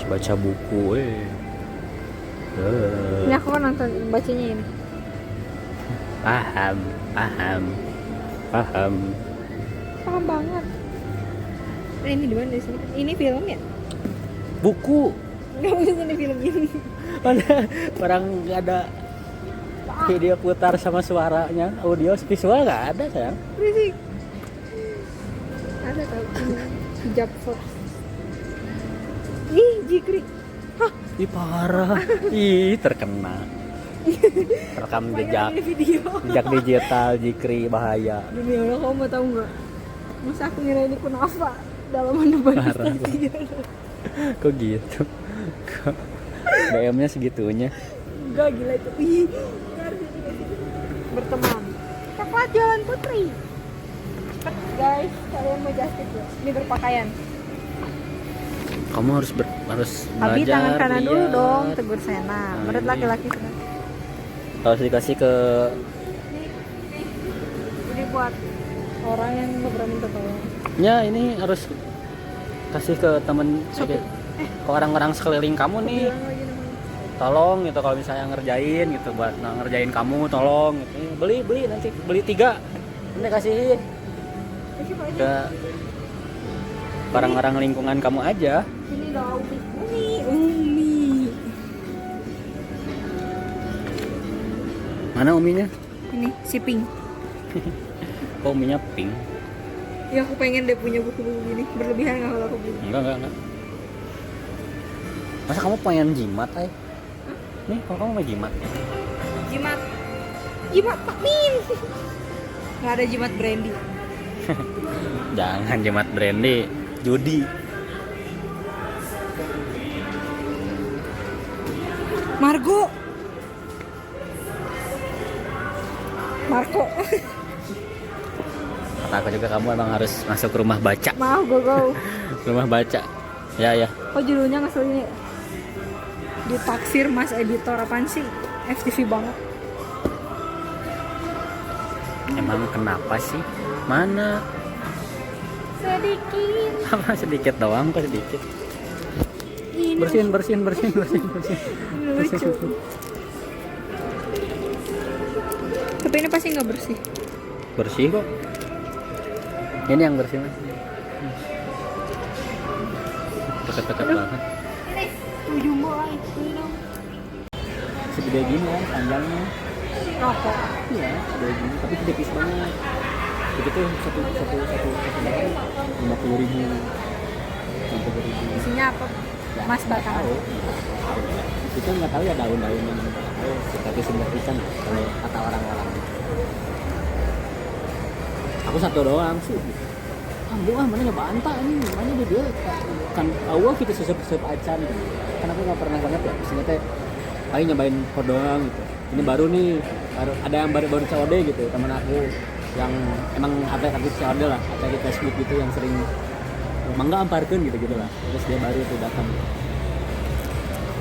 baca buku Ini aku kan nonton bacanya ini. paham Paham banget. Ini di mana di sini? Ini film ya? buku. Enggak bisa di film ini. Mana orang nggak ada video putar sama suaranya, audio visual nggak ada sayang. Berisik. Ada tau ini hijab first. Ih, Jikri. Hah, Ih parah, ih terkena. Rekam jejak, ini video. jejak digital Jikri bahaya. Demi Allah, kamu mau tahu nggak? Masa aku ngira ini kunafa dalam menebar Parah. stasiun. Kok gitu? Kok DM-nya segitunya? Enggak, gila itu. Ih, berteman. Coklat Jalan Putri. Cepet guys, kalian mau just tip ya? Ini berpakaian. Kamu harus Abi belajar. tangan kanan dulu lihat. dong, tegur Sena. Nah, Menurut ini. laki-laki. Harus dikasih ke Ini buat orang yang nggak berani minta tolong. ya ini harus kasih ke temen Shopee. ke orang-orang sekeliling kamu nih. Bilang lagi namanya. Tolong gitu kalau misalnya ngerjain gitu buat ngerjain kamu tolong gitu. Beli nanti beli 3 nanti kasihin Eh, siapa aja? ke orang-orang lingkungan kamu aja. Ini loh, Umi. Mana uminya? Ini si Pink. Oh, uminya pink. Ya aku pengen deh punya buku-buku gini. Berlebihan nggak kalau aku beli? Enggak. Masa kamu pengen jimat, ay? Nih, kalau kamu mau jimat. Jimat Pak Min. Nggak ada jimat brandy. Jangan jimat brandy, judi. Marco. Kata aku juga kamu emang harus masuk rumah baca. Maaf, go. Rumah baca. Ya. Oh, judulnya ngeselin ya? Ditaksir Mas Editor, apaan sih? FTV banget. Emang kenapa sih? Mana? Sedikit. Apa sedikit doang kok sedikit. Ini Bersihin. lucu. Tapi ini pasti nggak bersih. Bersih kok. Ini yang bersih mas. Deket-deket banget. Ini jumbo ay. Ini dong. Segede gini ya panjangnya. Rokok. Iya, segede gini. Tapi tipis banget. Itu tuh satu bahan 50.000 sampai 2.000. Isinya apa? Ya, Mas nggak batang. tahu. Kita nggak tahu ya daun-daun yang tahu. Tapi sumber pisang kalau kata orang-orang. Aku satu doang sih. Mana nyoba anta ini, mana dia kan awal kita susah acan gitu. Kan aku nggak pernah banget ya. Maksudnya teh, paling nyobain kok doang gitu. Ini baru nih, ada yang baru COD gitu teman aku yang emang aktif COD lah, aktif Facebook gitu yang sering mangga amparkeun gitu lah. Terus dia baru tuh datang.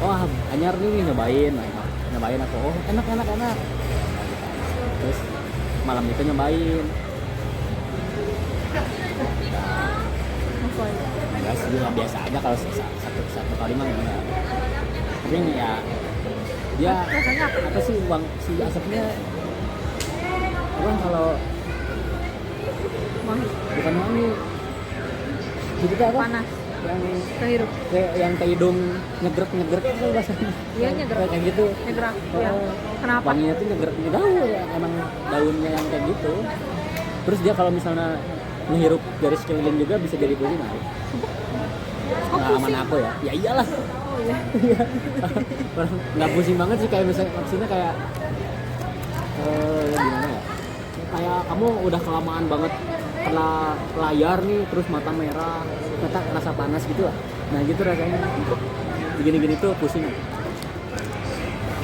Wah, anyar nih nyobain aku. Oh, enak. Terus malam itu nyobain. Apa ya? Enggak sih, biasa aja kalau satu kali mah enggak. Tapi ya dia Rasanya apa? sih uang si asapnya uang kalau Wangi. bukan wangi jadi kayak apa Panas. yang Kehirup. kayak yang ke hidung nyegrek itu bahasanya. Iya, nyegrek. Kayak gitu. Nyegrek. Iya. Kenapa? Wanginya tuh nyegrek daun ya, emang daunnya yang kayak gitu. Terus dia kalau misalnya menghirup dari sekeliling juga bisa jadi pusing. Pengalaman aku ya. Ya iyalah. Oh iya. Nggak pusing banget sih kayak misalnya maksudnya kayak gimana ya? Kayak kamu udah kelamaan banget kena layar nih terus mata merah, mata rasa panas gitu lah. Nah gitu rasanya. Begini-gini tuh pusing.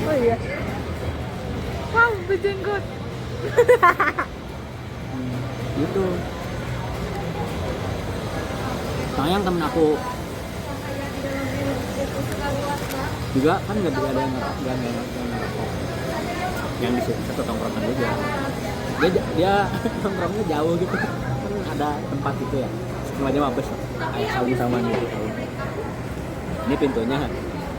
Oh iya. Wow, berjenggot. Gitu. Sayang temen aku juga kan nggak ada yang ngerokok. Yang di satu tongkrongan juga. Dia nongkrongnya jauh gitu. Kan ada tempat itu ya. Semuanya mabes. Kayak saung-saungan gitu. ini pintunya.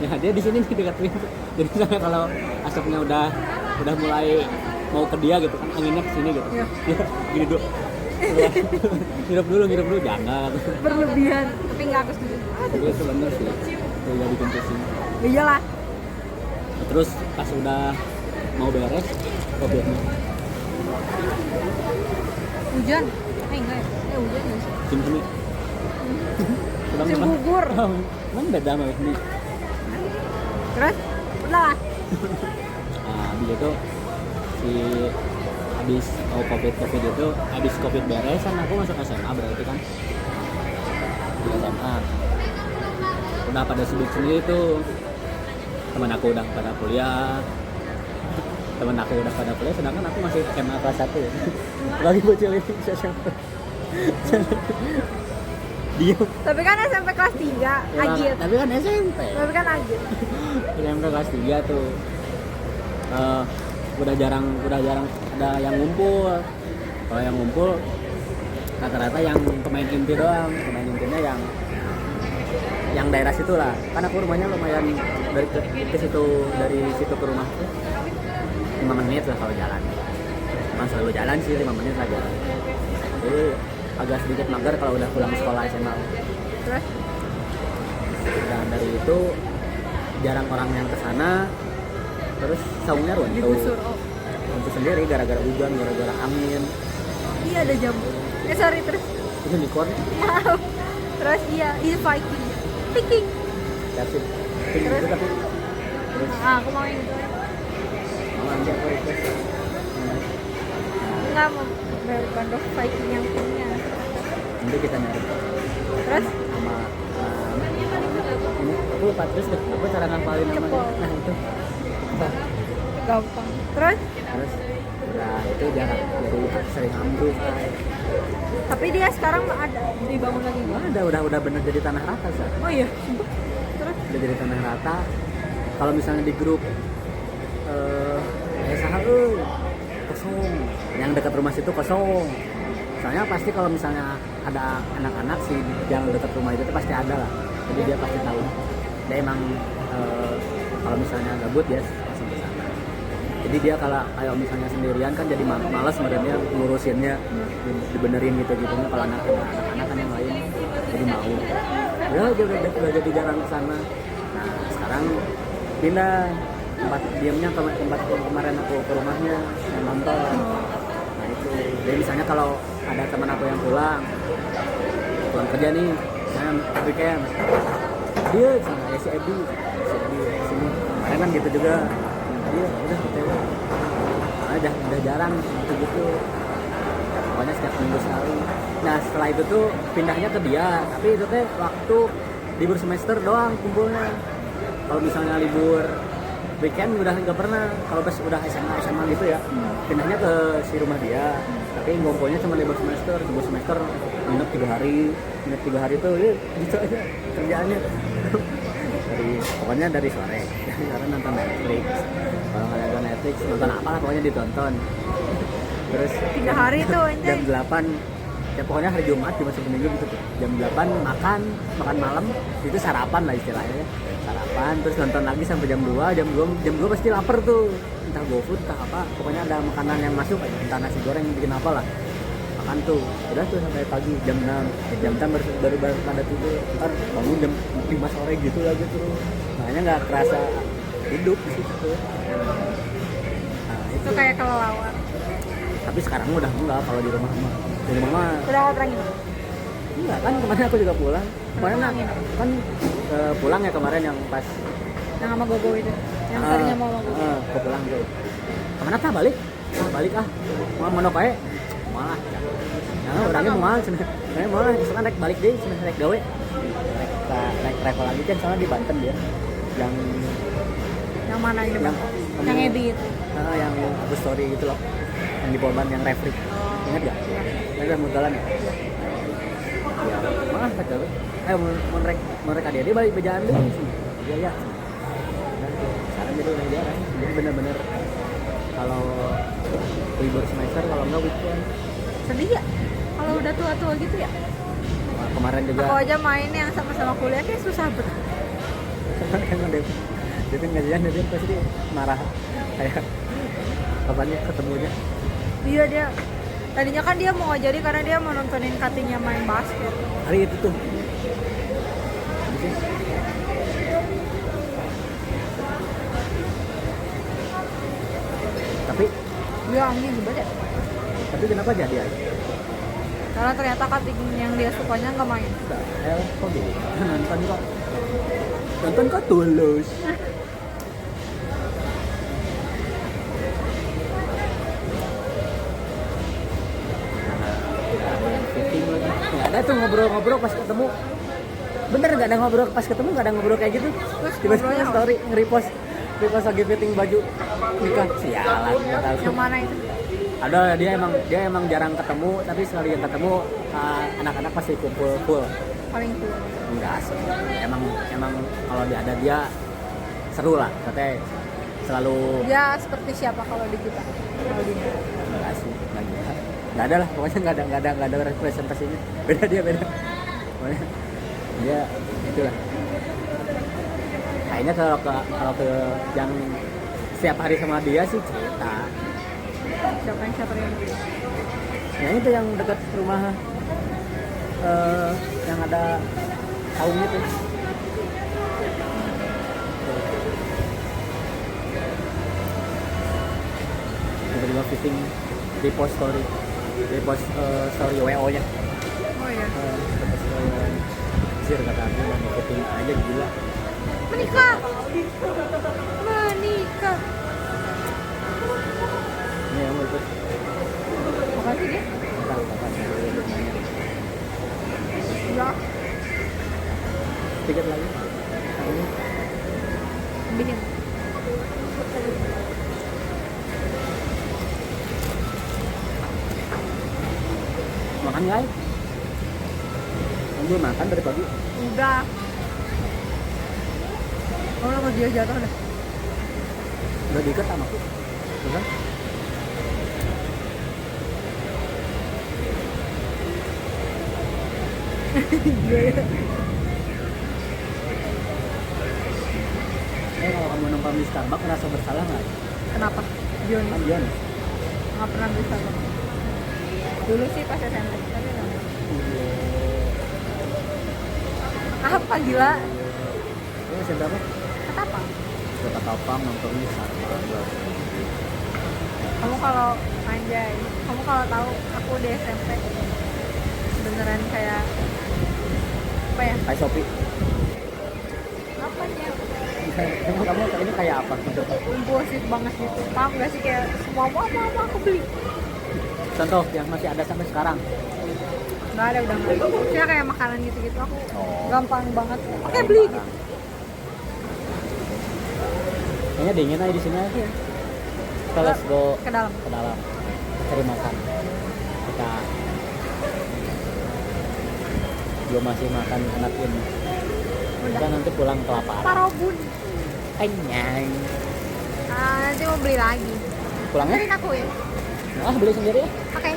Ya dia di sini nih dekat pintu. Jadi misalnya kalau asapnya udah mulai mau ke dia gitu kan, anginnya ke sini gitu. Iya. Dia gini dulu. Ngirup dulu jangan. Berlebihan, tapi nggak aku setuju. Tapi itu bener sih. Itu jadi pintu sini. Iyalah. Terus pas udah mau beres, COVID-nya. Hujan? Enggak ya? Hujan nggak sih? Sim sini. Musim gugur. Kan beda sama ini. Terus? Udah lah. Nah, habis itu habis mau covid itu, habis covid beres kan aku masuk SMA berarti kan. Di SMA. Udah pada sibuk sendiri tuh. Teman aku udah pada kuliah. Sedangkan aku masih SMA kelas 1 ya. Lagi bocil ini siapa? Diem. Tapi kan SMP kelas 3, agit. Tapi kan SMP. Tapi kan agit. SMP kelas 3 tuh. Udah jarang ada yang ngumpul. Kalau yang ngumpul rata-rata yang pemain inti doang. Pemain intinya yang daerah situ lah. Karena aku rumahnya lumayan dari situ ke rumah tuh 5 menit lah kalau jalan. Emang selalu jalan sih 5 menit lah jalan. Jadi agak sedikit mager kalau udah pulang sekolah SMA. Terus? Dan dari itu jarang orang yang kesana. Terus saungnya runtuh. Digusur. Oh. Runtuh sendiri gara-gara hujan, gara-gara angin. Iya ada jambu. Sorry terus. Itu unicorn. Terus iya, Viking. Viking. Kasih. Pink Terus? itu tapi terus Aku mau yang itu. mau aja aku itu. Enggak mau band of Viking yang punya. Nanti kita nyari Terus? sama ini aku lupa terus deh. Aku cara ngapalin namanya. Cepol. Nah itu. Nah, Gampang. Terus? terus nah itu jarang jadi sering ambruk. Tapi dia sekarang ada dibangun lagi. Udah bener jadi tanah rata sih. Oh iya. Terus? Udah jadi tanah rata. Kalau misalnya di grup kosong, yang dekat rumah situ kosong. Soalnya pasti kalau misalnya ada anak-anak sih yang dekat rumah itu pasti ada lah. Jadi dia pasti tahu. Dia emang kalau misalnya gabut dia langsung ke sana. Jadi dia kalau kayak misalnya sendirian kan jadi malas sebenarnya ngurusinnya, dibenerin gitu-gitu. Kalau anak-anak kan yang lain jadi mau. Ya udah jadi jarang ke sana. Nah sekarang pindah tempat diamnya ke tempat kemarin aku ke rumahnya yang nonton. Nah itu. Jadi misalnya kalau ada teman aku yang pulang kerja nih, misalnya weekend, dia sama si Ebi sini. Kemarin kan gitu juga. Dia udah kecewa. Udah jarang gitu. Pokoknya setiap minggu sekali. Nah setelah itu tuh pindahnya ke dia, tapi itu teh waktu libur semester doang kumpulnya. Kalau misalnya libur weekend udah nggak pernah. Kalau pas udah SMA gitu ya, pindahnya ke si rumah dia. Tapi ngumpulnya cuma libur semester nginep 3 hari tuh ya, gitu aja kerjaannya. Pokoknya dari sore nonton Netflix. Kalau nggak ada Netflix nonton apa lah pokoknya ditonton. Terus 3 hari tuh jam 8 ya pokoknya hari Jumat cuma Sabtu Minggu gitu tuh. Jam 8 makan malam itu sarapan lah istilahnya. Sarapan terus nonton lagi sampai jam 2 pasti lapar tuh. Entah GoFood entah apa, pokoknya ada makanan yang masuk entah nasi goreng bikin apa lah. Makan tuh. Udah tuh sampai pagi jam 6 baru pada tidur. Ntar bangun jam 5 sore gitu lagi tuh. Makanya nggak kerasa hidup di situ. Nah, itu kayak kelelawar. Tapi sekarang udah enggak kalau di rumah mah. Di rumah mah Udah nggak pernah gitu. enggak kan kemarin aku juga pulang. Kemarin kan pulang ya kemarin yang pas Yang sama Gogo itu. Yang tadinya mau sama Gogo. aku pulang tuh. Kemana tah balik? Balik mau monok ae. Malah. Nah, orangnya mau sebenarnya malah misalkan rek balik deh, sebenarnya rek gawe. Rek travel lagi kan soalnya di Banten dia. Yang mana ini? Yang Ebi itu. Yang aku story gitu loh. Yang di Polban yang refri. Ingat gak? Yang mau jalan ya? Ya, malah rek gawe. Mau rek dia balik bejaan deh. Iya ya. Sekarang jadi udah jarang. Jadi bener-bener kalau libur semester kalau enggak weekend. Sedih ya? Kalau udah tua-tua gitu ya? Kemarin juga Aku aja main yang sama-sama kuliah kayak susah bener. emang Devin ngajian Devin pasti marah kayak kapannya ketemunya. Iya dia. Tadinya kan dia mau ngajari karena dia mau nontonin Katinya main basket. Hari itu tuh. Tapi Iya anjing juga deh. tapi kenapa jadi aja? Karena ternyata Kating yang dia sukanya nggak main. Kok gitu? Nonton kok tulus. Nggak ada tuh ngobrol-ngobrol pas ketemu. Bener nggak ada ngobrol pas ketemu, nggak ada ngobrol kayak gitu. Terus Tiba-tiba ngobrolnya apa? story nge-repost lagi fitting baju nikah. Sialan, nggak tahu. Yang mana itu? Ada dia emang jarang ketemu, tapi sekali yang ketemu anak-anak pasti kumpul full. Paling cool. Enggak sih, emang kalau ada dia seru lah, katanya selalu. Dia seperti siapa kalau di kita? Kalau di Enggak sih, nggak ada lah, pokoknya nggak ada representasinya. Beda pokoknya dia itulah. Kayaknya kalau ke yang setiap hari sama dia sih cerita. siapa yang Yang itu yang dekat rumah yang ada saung itu. Tiba-tiba fitting repost story WO nya. Oh iya. Repost story WO nya. Sir kata aku fitting aja gila. Menikah. Ini yang menurut Makasih dia. tahu kapan nanya. Ya. Tiket lagi. Ini Ambilin. makan guys. Kamu makan dari pagi. Udah. Oh lama dia jatuh dah. Udah diikat sama aku. Bukan? Kalau kamu numpang di Starbucks ngerasa bersalah nggak? Kenapa? Dion. Kan Dion. Nggak pernah bisa bang. Dulu sih pas SMP, tapi nggak. Apa gila? Ya, saya berapa? Kata apa? Kota Tapang nonton di Starbucks. Kamu kalau anjay, kamu kalau tahu aku di SMP beneran kayak apa ya? Kayak Shopee. Apanya? Emang kamu ini kayak apa? Impulsif banget gitu. Paham gak sih kayak semua apa aku beli? Contoh yang masih ada sampai sekarang. Nggak ada udah nggak. Maksudnya kayak makanan gitu-gitu aku Oh. gampang banget. Oke beli gitu. Kayaknya dingin aja di sini. Iya. Kita let's go Ke dalam. ke dalam cari makan. Kita belum masih makan enak ini. Udah. Kita nanti pulang kelaparan. Parobun. Kenyang. Nanti mau beli lagi. Pulangnya? Anterin aku ya. Beli sendiri ya. Oke.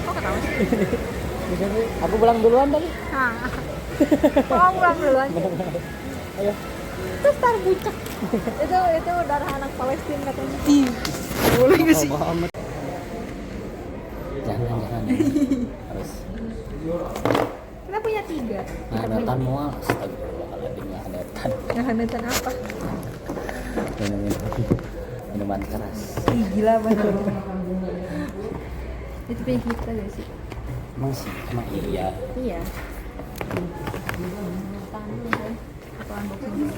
Kok ketawa sih? Beli sendiri. Aku pulang duluan tadi. Nah. Kok pulang duluan? Ayo. Itu Star Bucak. itu darah anak Palestina katanya. Ih. Boleh gak sih? Banget. Jangan. Harus. Kita punya 3. Nah, datang mual. Astagfirullahaladzim, nggak ada. Ngehanetan apa? Minuman keras. Ih gila banget. Itu punya kita gak sih? Emang iya. Iya. Tahan dulu kan. Aku unboxing dulu.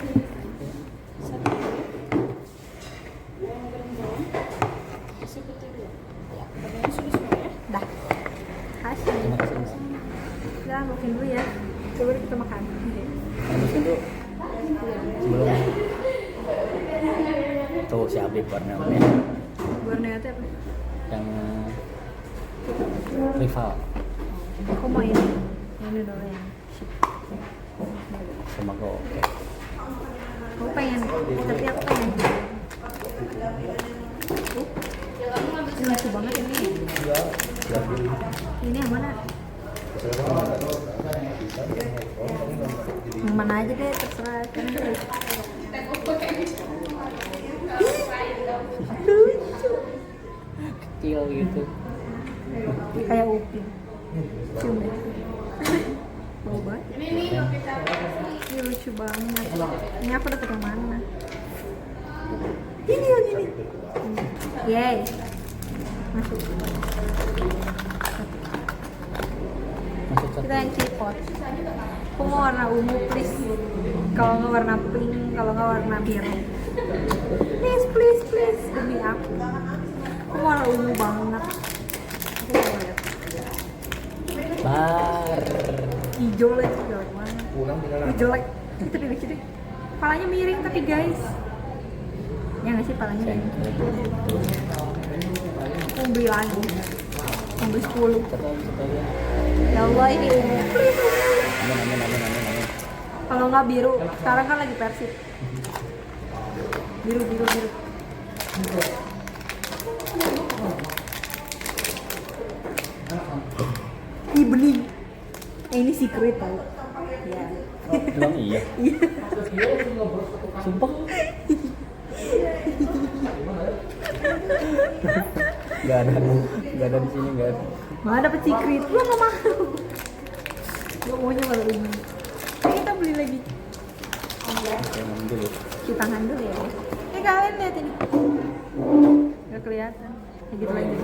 Dah. Hasil. Terima kasih. Mas. Kita unboxing dulu ya. Coba kita makan. Masukin dulu sebelumnya. Tuh si Habib warnanya Borneo itu apa? yang rival Aku mau ini. Ini dulu yang sama gue. Oke. aku pengen, tapi aku pengen ini lucu banget ini. Ini yang mana? Yang mana aja deh terserah kan. Lucu. Kecil gitu. Kayak upin. Cium ya. Bau banget. Ini lucu banget. Ini aku dapet yang mana? Ini yang ini. Yeay. Masuk. Masuk satu. Kita yang tripod. Aku mau warna ungu please. Kalau nggak warna pink, kalau nggak warna biru. Please, please, please. Demi aku. Aku mau warna ungu banget. Aku mau lihat. Bar. Hijau lagi jelek banget. Ih, jelek. Tapi lucu deh. Palanya miring tapi guys. Ya nggak sih palanya miring. Aku beli lagi. Aku beli 10. Ya Allah ini ungu. Amin. Kalau nggak biru, sekarang kan lagi Persib. Biru. Ih bening. Ini secret tau. Ya. Emang iya. Sumpah. Gak ada di sini, gak ada. Mana dapet secret? Gua nggak mau. Gua maunya baru ini. Ayo kita beli lagi. Jangan dulu. Cuci tangan dulu ya. Kalian lihat ini. Gak kelihatan. Kayak gitu lagi.